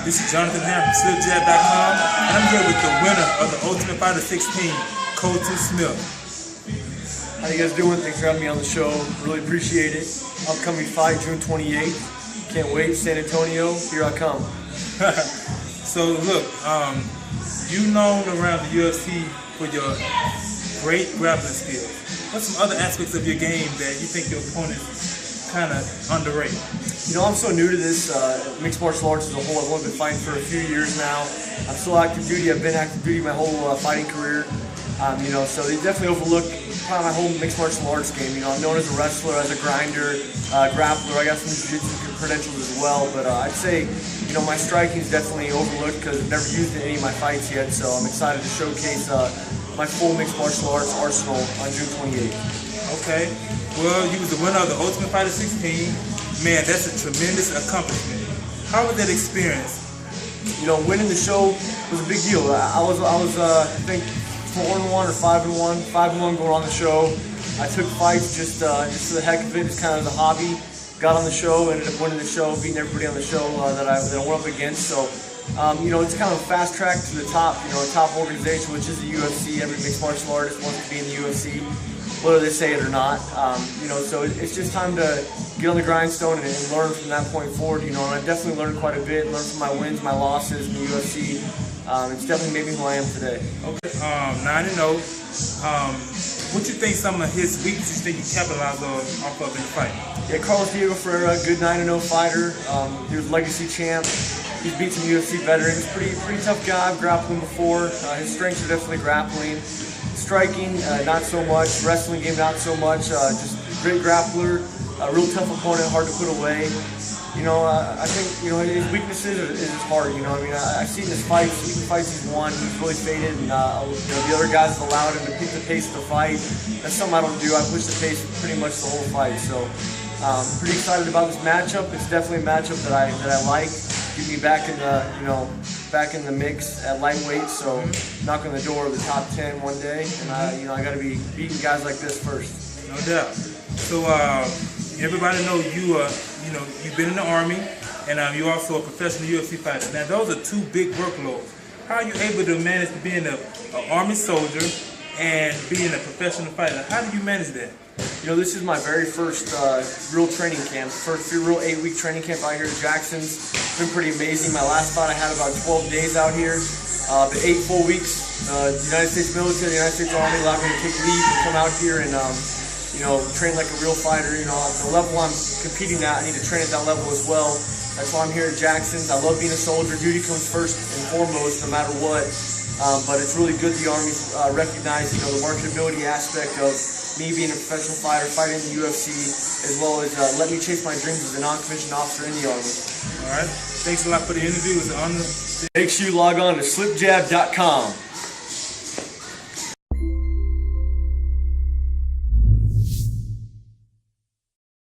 This is Jonathan Ham from slipjab.com, and I'm here with the winner of the Ultimate Fighter 16, Colton Smith. How you guys doing? Thanks for having me on the show. Really appreciate it. Upcoming fight, June 28th. Can't wait. San Antonio, here I come. So look, you known around the UFC for your great grappling skills. What's some other aspects of your game that you think your opponent kind of underrate? You know, I'm so new to this mixed martial arts as a whole. I've only been fighting for a few years now. I'm still active duty. I've been active duty my whole fighting career. You know, so they definitely overlook kind of my whole mixed martial arts game. You know, I'm known as a wrestler, as a grinder, grappler. I got some jiu-jitsu credentials as well, but I'd say, you know, my striking is definitely overlooked because I've never used it in any of my fights yet. So I'm excited to showcase my full mixed martial arts arsenal on June 28th. Okay. Well, you was the winner of the Ultimate Fighter 16. Man, that's a tremendous accomplishment. How was that experience? You know, winning the show was a big deal. I was I think 4-1 or 5-1, 5-1 going on the show. I took fights just for the heck of it, just kind of as a hobby. Got on the show, ended up winning the show, beating everybody on the show that I went up against. So, you know, it's kind of a fast track to the top. You know, a top organization, which is the UFC. Every mixed martial artist wants to be in the UFC, whether they say it or not. You know, so it's just time to get on the grindstone and learn from that point forward. You know, and I definitely learned quite a bit. Learned from my wins, my losses in the UFC. It's definitely made me who I am today. Okay, 9-0. What you think some of his weaknesses you think he capitalized off of in the fight? Yeah, Carlos Diego Ferreira, good 9-0 fighter. He was legacy champ. He's beat some UFC veterans. Pretty tough guy. I've grappled him before. His strengths are definitely grappling. Striking, not so much. Wrestling game, not so much. Just great grappler. A real tough opponent, hard to put away. You know, I think, you know, his weaknesses is his heart. You know, I mean, I've seen his fights, even fights he's won, he's really faded, and you know, the other guys have allowed him to pick the pace of the fight. That's something I don't do. I push the pace pretty much the whole fight. So, pretty excited about this matchup. It's definitely a matchup that I like. Get me back in the, you know, back in the mix at lightweight. So, knock on the door of the top 10 one day, and you know, I got to be beating guys like this first. No doubt. So, everybody know you. You know, you've been in the Army, and you're also a professional UFC fighter. Now, those are two big workloads. How are you able to manage being an Army soldier and being a professional fighter? How do you manage that? You know, this is my very first real training camp. First real 8-week training camp out here in Jackson's. It's been pretty amazing. My last fight, I had about 12 days out here. But 8 full weeks. The United States military, the United States Army allowed me to take leave and come out here and you know, train like a real fighter. You know, the level I'm competing at, I need to train at that level as well. That's why I'm here at Jackson's. I love being a soldier. Duty comes first and foremost, no matter what. But it's really good the Army's recognized, you know, the marketability aspect of me being a professional fighter, fighting in the UFC, as well as let me chase my dreams as a non-commissioned officer in the Army. All right. Thanks a lot for the interview. It was an honor. Make sure you log on to slipjab.com.